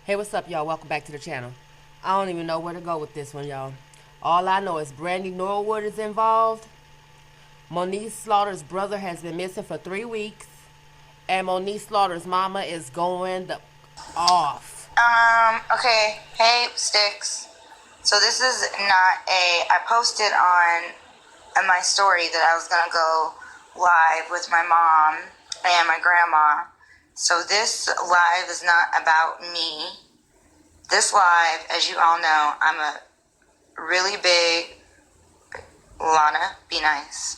Hey, what's up, y'all? Welcome back to the channel. I don't even know where to go with this one, y'all. All I know is Brandy Norwood is involved. Moniece Slaughter's brother has been missing for 3 weeks. And Moniece Slaughter's mama is going off. Okay. Hey, Sticks. So this is not I posted on my story that I was going to go live with my mom and my grandma. So this live is not about me. This live, as you all know, I'm a really big Lana, be nice.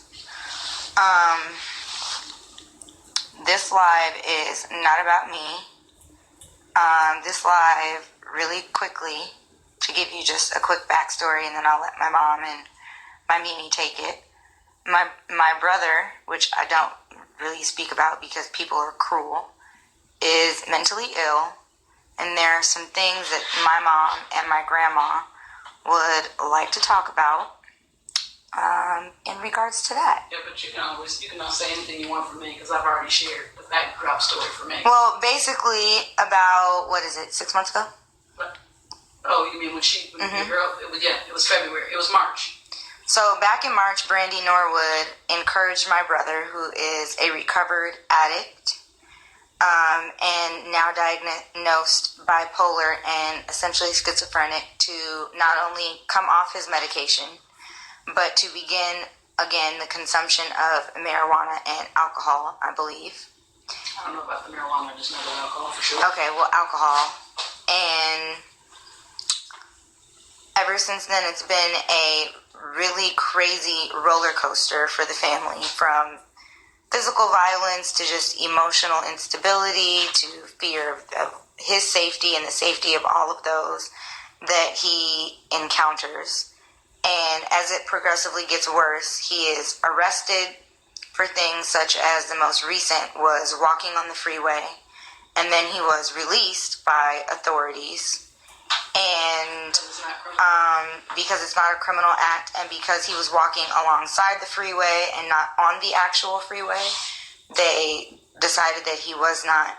This live is not about me. This live, really quickly, to give you just a quick backstory, and then I'll let my mom and my Mimi take it. My brother, which I don't really speak about because people are cruel, is mentally ill, and there are some things that my mom and my grandma would like to talk about in regards to that. Yeah, but you can not say anything you want from me because I've already shared the backdrop story for me. Well, basically, about, 6 months ago? But, oh, you mean when the girl, it was February, it was March. So back in March, Brandy Norwood encouraged my brother, who is a recovered addict, and now diagnosed bipolar and essentially schizophrenic, to not only come off his medication, but to begin again the consumption of marijuana and alcohol, I believe. I don't know about the marijuana, I just know about alcohol for sure. Okay, well, alcohol. And ever since then, it's been a really crazy roller coaster for the family, from physical violence to just emotional instability to fear of his safety and the safety of all of those that he encounters. And as it progressively gets worse, he is arrested for things such as, the most recent was walking on the freeway, and then he was released by authorities. And because it's not a criminal act, and because he was walking alongside the freeway and not on the actual freeway, they decided that he was not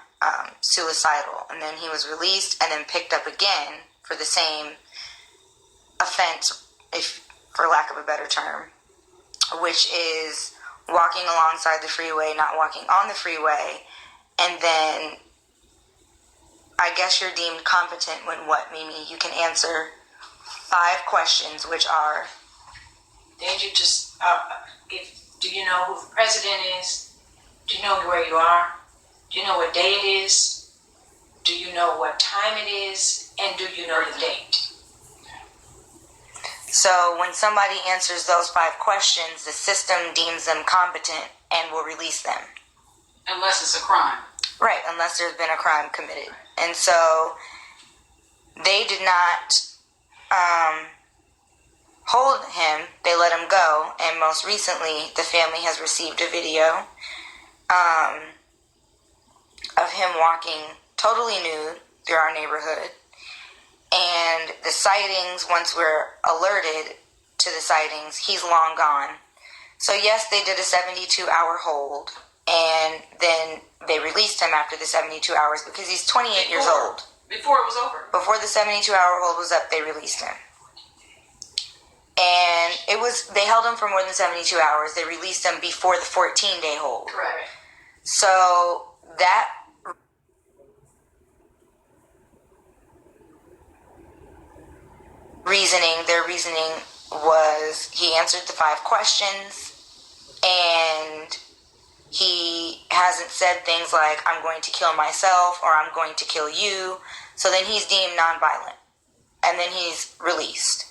suicidal. And then he was released and then picked up again for the same offense, if for lack of a better term, which is walking alongside the freeway, not walking on the freeway. And then I guess you're deemed competent when what, Mimi? You can answer 5 questions, which are... Did you just, do you know who the president is? Do you know where you are? Do you know what day it is? Do you know what time it is? And do you know the date? So when somebody answers those 5 questions, the system deems them competent and will release them. Unless it's a crime. Right, unless there's been a crime committed. And so they did not hold him, they let him go. And most recently, the family has received a video of him walking totally nude through our neighborhood. And the sightings, once we're alerted to the sightings, he's long gone. So yes, they did a 72-hour hold, and then they released him after the 72 hours because he's 28 years old. Before it was over. Before the 72-hour hold was up, they released him. And they held him for more than 72 hours. They released him before the 14-day hold. Correct. So that their reasoning was, he answered the 5 questions, and he hasn't said things like, I'm going to kill myself, or I'm going to kill you. So then he's deemed nonviolent, and then he's released.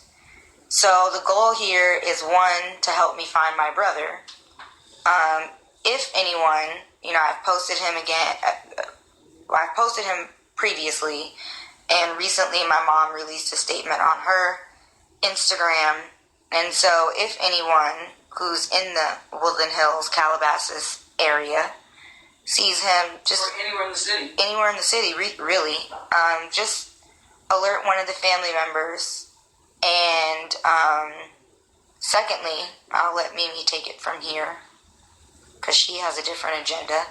So the goal here is, 1, to help me find my brother. If anyone, I've posted him again. I've posted him previously, and recently my mom released a statement on her Instagram. And so if anyone who's in the Woodland Hills, Calabasas area sees him, just... Or anywhere in the city. Anywhere in the city, really. Just alert one of the family members. And secondly, I'll let Mimi take it from here, because she has a different agenda.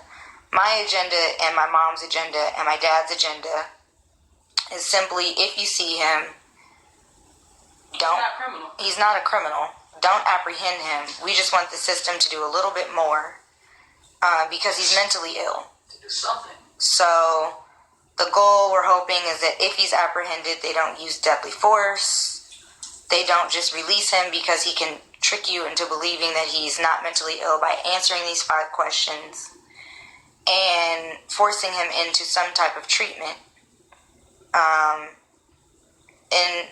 My agenda and my mom's agenda and my dad's agenda is simply, if you see him, He's not a criminal. he's not a criminal. Don't apprehend him. We just want the system to do a little bit more because he's mentally ill. To do something. So the goal we're hoping is that if he's apprehended, they don't use deadly force. They don't just release him because he can trick you into believing that he's not mentally ill by answering these 5 questions and forcing him into some type of treatment in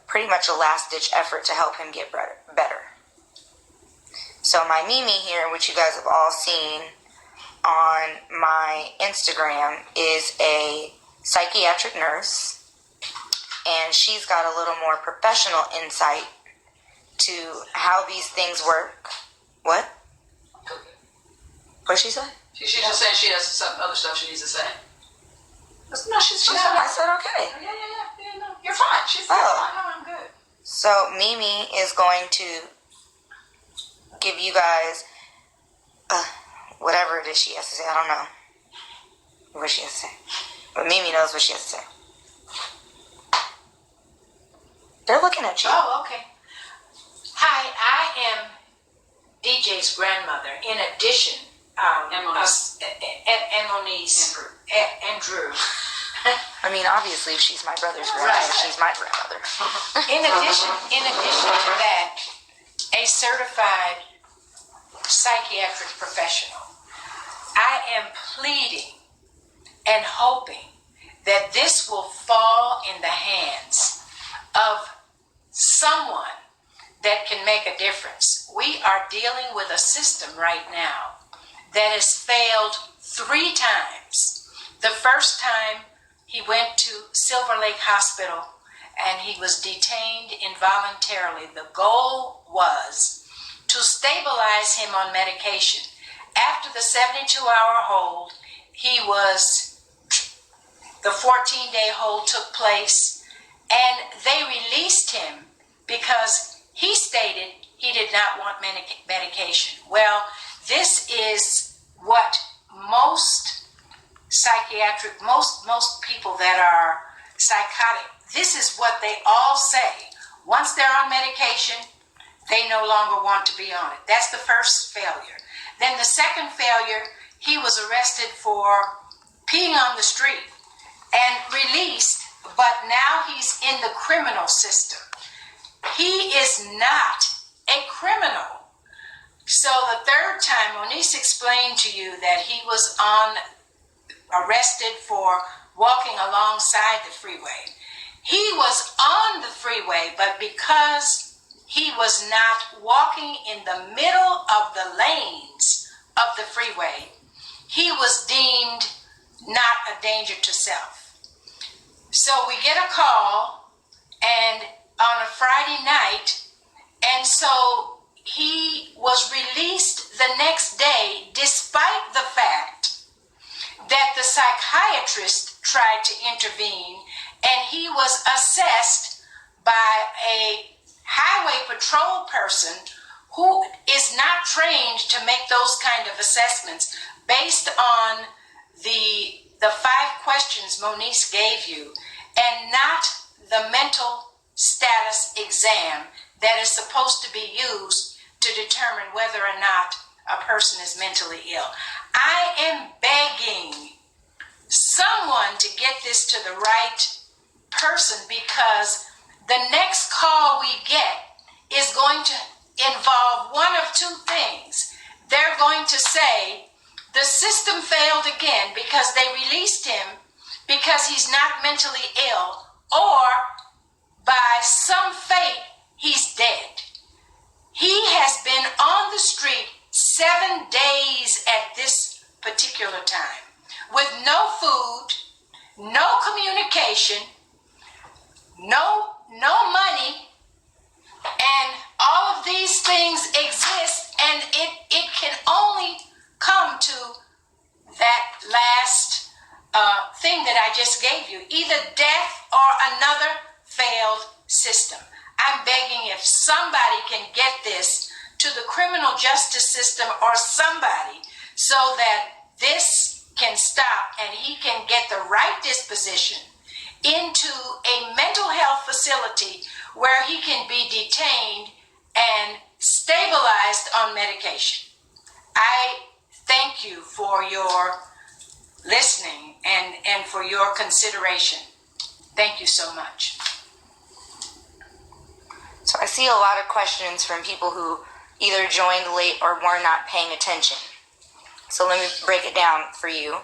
pretty much a last-ditch effort to help him get better. So my Mimi here, which you guys have all seen on my Instagram, is a psychiatric nurse, and she's got a little more professional insight to how these things work. What? What'd she say? She's just saying she has some other stuff she needs to say. No, she's I fine. said okay. Yeah, no. You're fine. She's fine. I'm good. So Mimi is going to give you guys whatever it is she has to say. I don't know what she has to say, but Mimi knows what she has to say. They're looking at you. Oh, okay. Hi, I am DJ's grandmother. In addition, And Moniece. and Moniece. And Drew. I mean, obviously, if she's my brother's grandmother, Right. she's my grandmother. In addition to that, a certified psychiatric professional. I am pleading and hoping that this will fall in the hands of someone that can make a difference. We are dealing with a system right now that has failed 3 times. The first time he went to Silver Lake Hospital and he was detained involuntarily. The goal was to stabilize him on medication. After the 72-hour hold, the 14-day hold took place, and they released him because he stated he did not want medication. Well, this is what most people that are psychotic, this is what they all say. Once they're on medication, they no longer want to be on it. That's the first failure. Then the second failure, he was arrested for peeing on the street and released, but now he's in the criminal system. He is not a criminal. So the third time, Moniece explained to you that he was arrested for walking alongside the freeway. He was on the freeway, but because he was not walking in the middle of the lanes of the freeway, he was deemed not a danger to self. So we get a call and on a Friday night, and so he was released the next day despite the fact that the psychiatrist tried to intervene, and he was assessed by a highway patrol person who is not trained to make those kind of assessments based on the 5 questions Moniece gave you, and not the mental status exam that is supposed to be used to determine whether or not a person is mentally ill. I am begging someone to get this to the right person, because the next call we get is going to involve one of 2 things. They're going to say the system failed again because they released him because he's not mentally ill, or by some fate he's dead. He has been on the street 7 days at this particular time with no food, no communication, no money, and all of these things exist, and it can only come to that last thing that I just gave you, either death or another failed system. I'm begging if somebody can get this to the criminal justice system or somebody, so that this can stop and he can get the right disposition into a mental health facility where he can be detained and stabilized on medication. I thank you for your listening and for your consideration. Thank you so much. So I see a lot of questions from people who either joined late or were not paying attention. So let me break it down for you.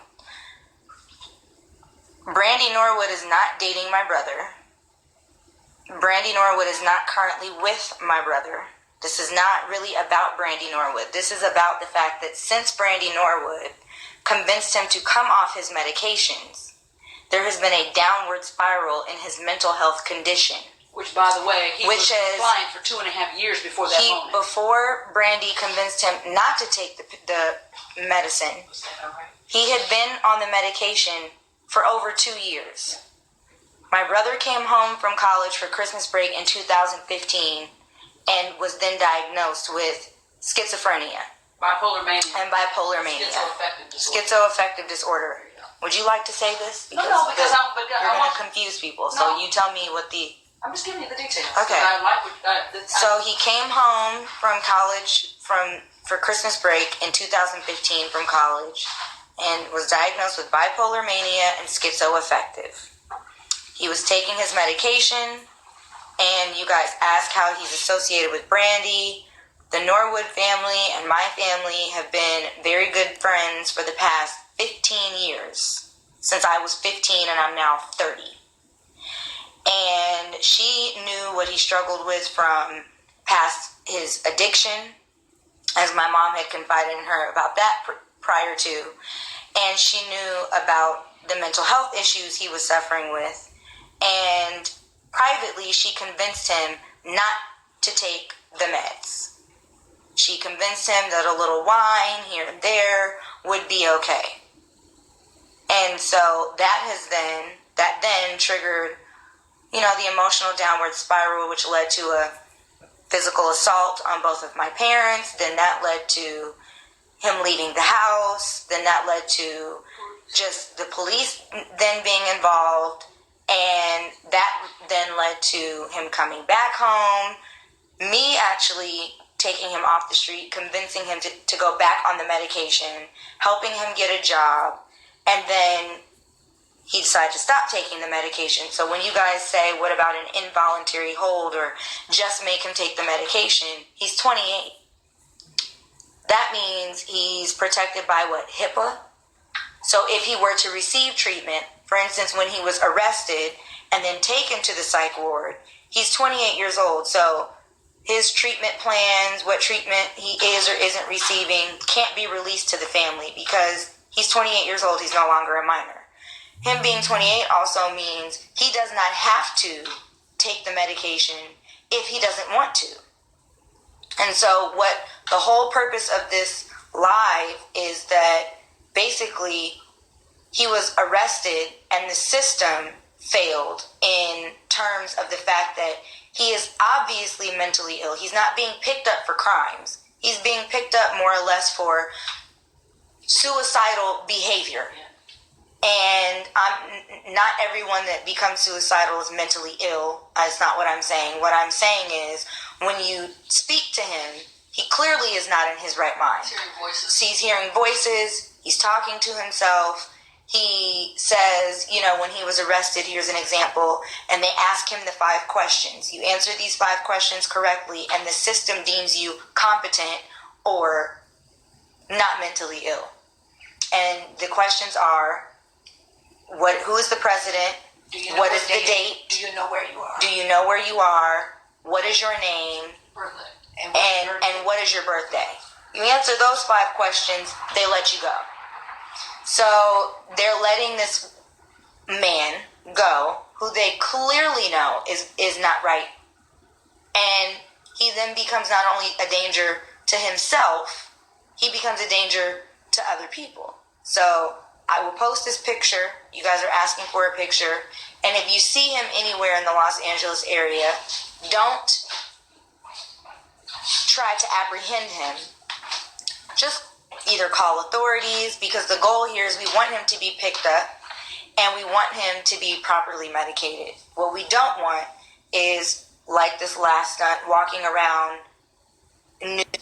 Brandy Norwood is not dating my brother. Brandy Norwood is not currently with my brother. This is not really about Brandy Norwood. This is about the fact that since Brandy Norwood convinced him to come off his medications, there has been a downward spiral in his mental health condition. Which, by the way, he was flying for 2.5 years before that moment. Before Brandy convinced him not to take the medicine, he had been on the medication for over 2 years. My brother came home from college for Christmas break in 2015 and was then diagnosed with schizophrenia. Bipolar mania. And bipolar mania. Schizoaffective disorder. Would you like to say this? Because you're going to confuse people. No. So you tell me what the... I'm just giving you the details. Okay. So he came home from college for Christmas break in 2015 from college and was diagnosed with bipolar mania and schizoaffective. He was taking his medication, and you guys ask how he's associated with Brandy. The Norwood family and my family have been very good friends for the past 15 years, since I was 15 and I'm now 30. And she knew what he struggled with from past his addiction, as my mom had confided in her about that prior to. And she knew about the mental health issues he was suffering with. And privately, she convinced him not to take the meds. She convinced him that a little wine here and there would be okay. And so that then triggered, the emotional downward spiral, which led to a physical assault on both of my parents. Then that led to him leaving the house. Then that led to just the police then being involved. And that then led to him coming back home, me actually taking him off the street, convincing him to go back on the medication, helping him get a job, and then he decided to stop taking the medication. So when you guys say, what about an involuntary hold or just make him take the medication, he's 28. That means he's protected by what, HIPAA? So if he were to receive treatment, for instance, when he was arrested and then taken to the psych ward, he's 28 years old. So his treatment plans, what treatment he is or isn't receiving, can't be released to the family because he's 28 years old. He's no longer a minor. Him being 28 also means he does not have to take the medication if he doesn't want to. And so what the whole purpose of this live is that basically he was arrested and the system failed in terms of the fact that he is obviously mentally ill. He's not being picked up for crimes. He's being picked up more or less for suicidal behavior. And not everyone that becomes suicidal is mentally ill. That's not what I'm saying. What I'm saying is when you speak to him, he clearly is not in his right mind. He's hearing voices. He's talking to himself. He says, when he was arrested, here's an example, and they ask him the 5 questions. You answer these 5 questions correctly, and the system deems you competent or not mentally ill. And the questions are, who is the president? What is the date? Do you know where you are? Do you know where you are? What is your name? And what is your birthday? You answer those 5 questions, they let you go. So they're letting this man go, who they clearly know is not right. And he then becomes not only a danger to himself, he becomes a danger to other people. So I will post this picture. You guys are asking for a picture. And if you see him anywhere in the Los Angeles area, don't try to apprehend him. Just either call authorities, because the goal here is we want him to be picked up. and we want him to be properly medicated. What we don't want is, like this last stunt, walking around nude.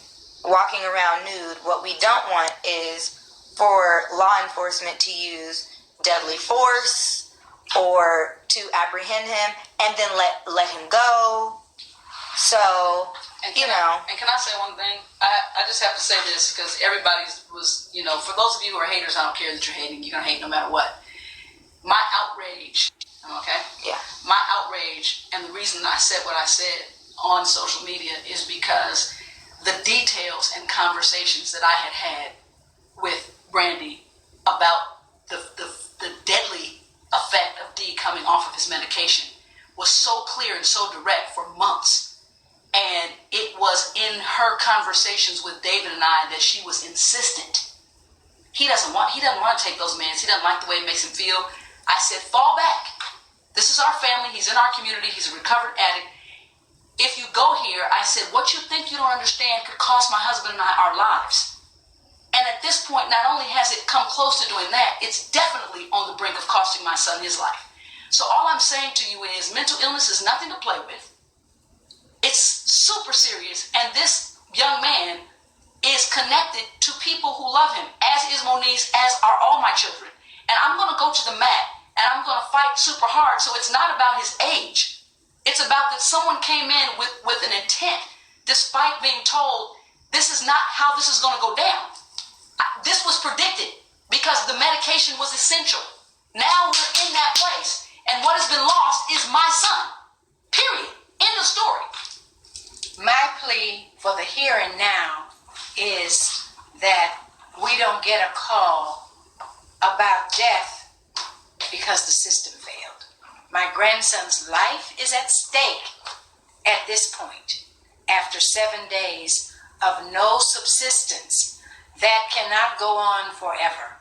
What we don't want is for law enforcement to use deadly force or to apprehend him and then let him go. So, And can I say one thing? I just have to say this because everybody was, for those of you who are haters, I don't care that you're hating. You're going to hate no matter what. My outrage, okay? Yeah. My outrage, and the reason I said what I said on social media is because the details and conversations that I had with Brandy about the deadly effect of D coming off of his medication was so clear and so direct for months. And it was in her conversations with David and I that she was insistent. He doesn't want to take those meds. He doesn't like the way it makes him feel. I said, fall back. This is our family. He's in our community. He's a recovered addict. If you go here, I said, what you think you don't understand could cost my husband and I our lives. And at this point, not only has it come close to doing that, it's definitely on the brink of costing my son his life. So all I'm saying to you is mental illness is nothing to play with. It's super serious, and this young man is connected to people who love him, as is Moniece, as are all my children. And I'm going to go to the mat, and I'm going to fight super hard. So it's not about his age. It's about that someone came in with an intent, despite being told this is not how this is going to go down. This was predicted because the medication was essential. Now we're in that place, and what has been lost is my son. Period. End of story. My plea for the here and now is that we don't get a call about death because the system failed. My grandson's life is at stake at this point after 7 days of no subsistence. That cannot go on forever.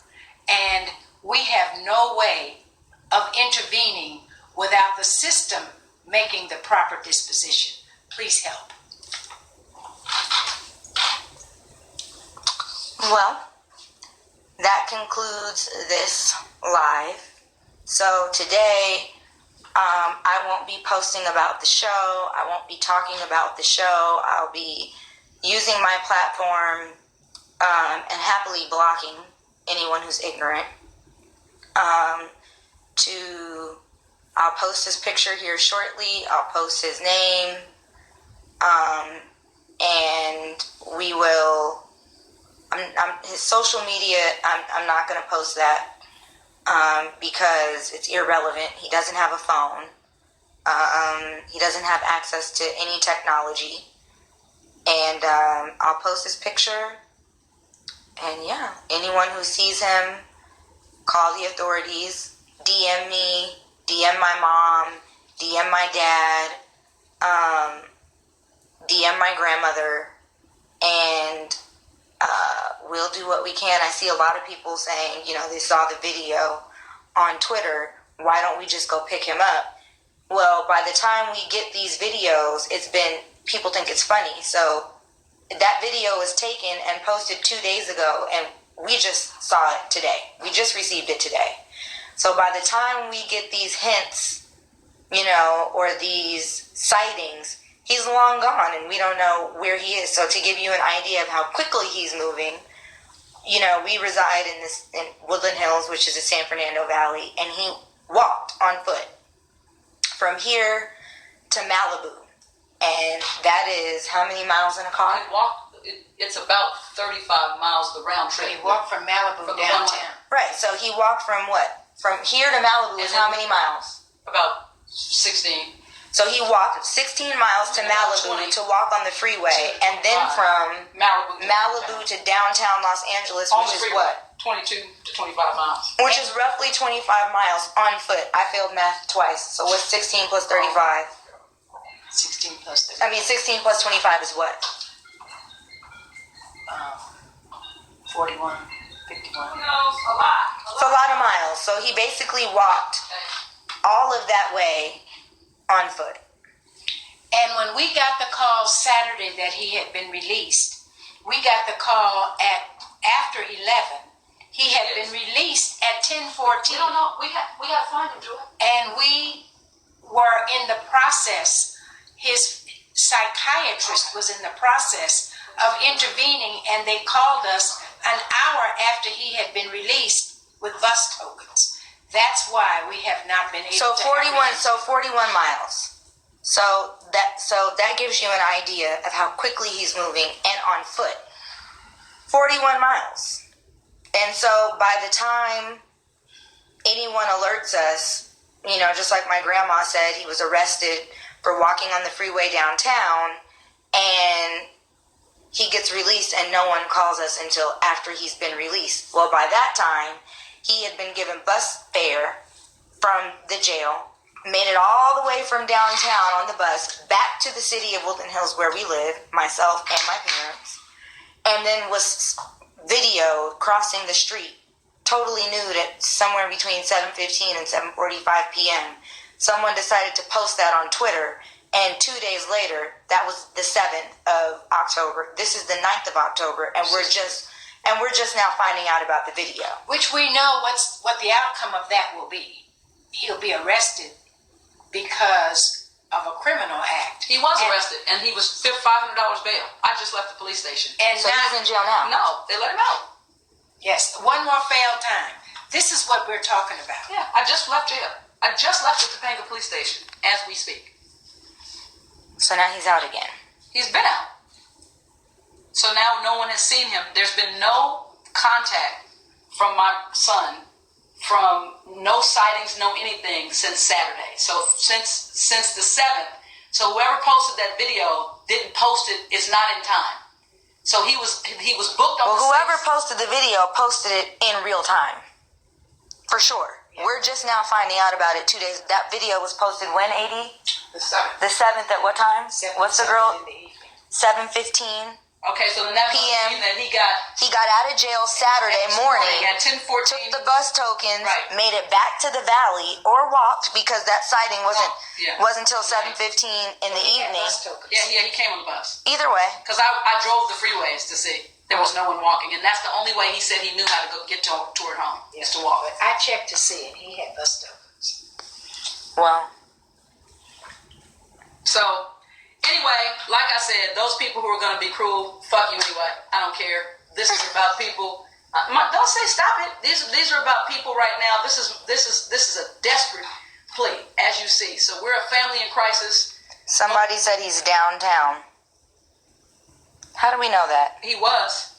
And we have no way of intervening without the system making the proper disposition. Please help. Well, that concludes this live. So today, I won't be posting about the show. I won't be talking about the show. I'll be using my platform and happily blocking anyone who's ignorant. I'll post his picture here shortly. I'll post his name. And we will... his social media, I'm not going to post that because it's irrelevant. He doesn't have a phone. He doesn't have access to any technology. And I'll post his picture. And yeah, anyone who sees him, call the authorities, DM me, DM my mom, DM my dad, DM my grandmother, and we'll do what we can. I see a lot of people saying, they saw the video on Twitter. Why don't we just go pick him up? Well, by the time we get these videos, people think it's funny. So that video was taken and posted 2 days ago, and we just saw it today. We just received it today. So by the time we get these hints, or these sightings, he's long gone and we don't know where he is. So to give you an idea of how quickly he's moving, we reside in Woodland Hills, which is the San Fernando Valley, and he walked on foot from here to Malibu. And that is how many miles in a car? He walked, it's about 35 miles the round trip. He walked from Malibu downtown. Right, so he walked from what? From here to Malibu is how many miles? About 16. So he walked 16 miles to Malibu to walk on the freeway, and then from Malibu to downtown Los Angeles, which is what? 22 to 25 miles. Which is roughly 25 miles on foot. I failed math twice, so what's 16 plus 35? 16 plus 35. 16 plus 25 is what? 41, 51. It's a lot. It's a lot of miles. So he basically walked all of that way on foot. And when we got the call Saturday that he had been released, we got the call at after 11, He had been released at 10:14. We don't know. We got to find him, Joy. And we were in the process. His psychiatrist was in the process of intervening, and they called us an hour after he had been released with bus tokens. That's why we have not been able So to 41 miles. So that gives you an idea of how quickly he's moving and on foot. 41 miles. And so by the time anyone alerts us, you know, just like my grandma said, he was arrested for walking on the freeway downtown, and he gets released and no one calls us until after he's been released. Well, by that time, he had been given bus fare from the jail, made it all the way from downtown on the bus back to the city of Woodland Hills where we live, myself and my parents, and then was videoed crossing the street, totally nude at somewhere between 7:15 and 7:45 p.m. Someone decided to post that on Twitter, and 2 days later, that was the 7th of October. This is the 9th of October, and we're just now finding out about the video. which we know what the outcome of that will be. He'll be arrested because of a criminal act. He was arrested, and he was $500 bail. I just left the police station. And So now, he's in jail now. No, they let him out. yes, one more failed time. This is what we're talking about. Yeah, I just left jail. I just left the Topanga police station as we speak. So now he's out again. He's been out. So now no one has seen him. There's been no contact from my son, from no sightings, no anything since Saturday. So since the 7th. So whoever posted that video didn't post it. It's not in time. So he was booked on. Well, the whoever 6th. posted the video posted it in real time. For sure. Yeah. We're just now finding out about it 2 days. That video was posted when, AD? The 7th. The 7th at what time? What's the girl? In the evening. 7:15. Okay, so then that must PM. mean that he got He got out of jail Saturday morning, at 10:14. took the bus tokens, Right. made it back to the valley, or walked because that sighting wasn't Yeah. until 7:15 in the He had evening. bus tokens. Yeah, he came on the bus. Either way, Because I drove the freeways to see. There was no one walking, and that's the only way he said he knew how to go get toward home, is to walk. But I checked to see it. He had bus tokens. well, So, anyway, like I said, those people who are going to be cruel, fuck you anyway. I don't care. This is about people. Don't say stop it. These are about people right now. This is a desperate plea, as you see. So we're a family in crisis. somebody said he's downtown. How do we know that? He was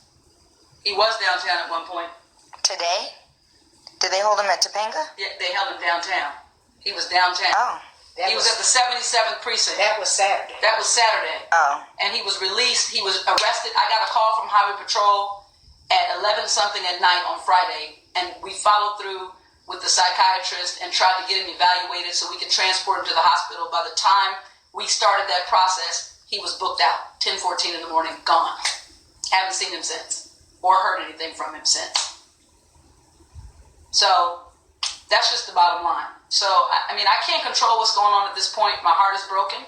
downtown at one point. Today? Did they hold him at Topanga? Yeah, they held him downtown. He was downtown. Oh. He was at the 77th precinct. That was Saturday. That was Saturday. Oh. And he was released. He was arrested. I got a call from Highway Patrol at 11 something at night on Friday, and we followed through with the psychiatrist and tried to get him evaluated so we could transport him to the hospital. By the time we started that process, he was booked out. 10:14 in the morning, gone. Haven't seen him since or heard anything from him since. So that's just the bottom line. So, I mean, I can't control what's going on at this point. My heart is broken,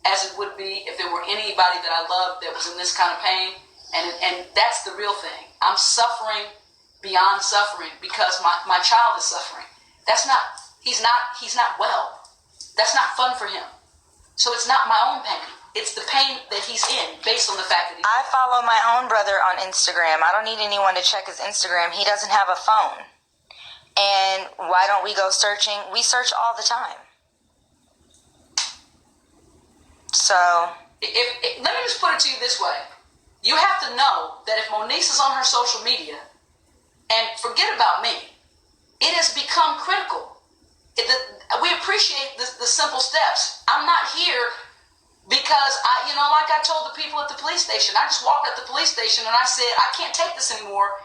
as it would be if there were anybody that I loved that was in this kind of pain. And that's the real thing. I'm suffering beyond suffering because my child is suffering. He's not well. That's not fun for him. So it's not my own pain. It's the pain that he's in based on the fact that he's... I follow my own brother on Instagram. I don't need anyone to check his Instagram. He doesn't have a phone. And why don't we go searching? We search all the time. So... Let me just put it to you this way. You have to know that if Moniece is on her social media, and forget about me, it has become critical. We appreciate the simple steps. I'm not here because, like I told the people at the police station, I just walked at the police station and I said, I can't take this anymore.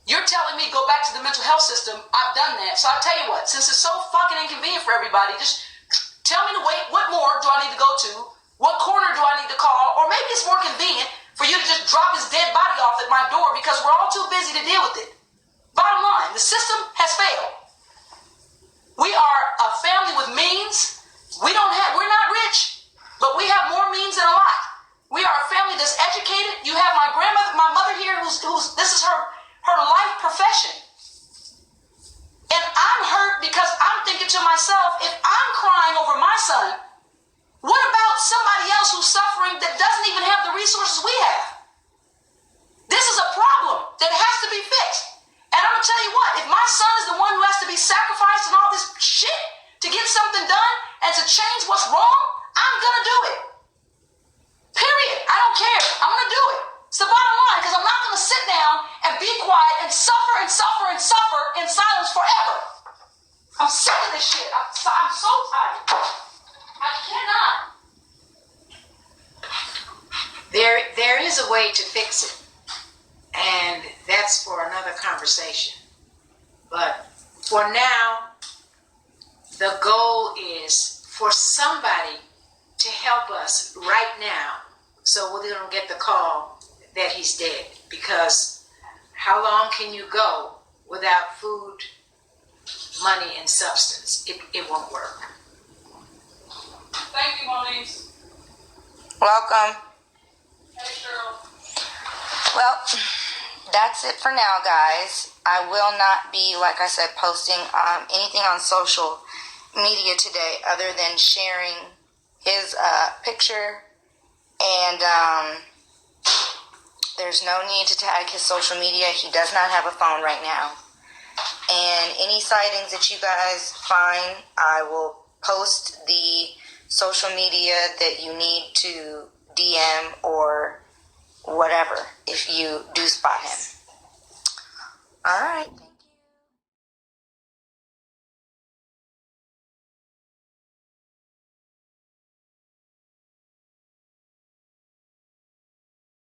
You're telling me go back to the mental health system. I've done that. So I tell you what, since it's so fucking inconvenient for everybody, just tell me to wait. What more do I need to go to? What corner do I need to call? Or maybe it's more convenient for you to just drop his dead body off at my door because we're all too busy to deal with it. Bottom line, the system has failed. We are a family with means. We're not rich, but we have more means than a lot. We are a family that's educated. You have my grandmother, my mother here, who's this is her life profession. son, what about somebody else who's suffering that doesn't even have the resources we have? This is a problem that has to be fixed. And I'm gonna tell you what, if my son is the one who has to be sacrificed and all this shit to get something done and to change what's wrong, I'm gonna do it. Period. I don't care. I'm gonna do it. It's the bottom line, because I'm not gonna sit down and be quiet and suffer and suffer and suffer in silence forever. I'm sick of this shit. I'm so tired. I cannot. There is a way to fix it, and that's for another conversation. But for now, the goal is for somebody to help us right now so we don't get the call that he's dead. Because how long can you go without food, money, and substance? It won't work. Thank you, Moniece. Welcome. Hey, Cheryl. Well, that's it for now, guys. I will not be, like I said, posting anything on social media today other than sharing his picture, and there's no need to tag his social media. He does not have a phone right now. And any sightings that you guys find, I will post the social media that you need to DM or whatever if you do spot him. All right.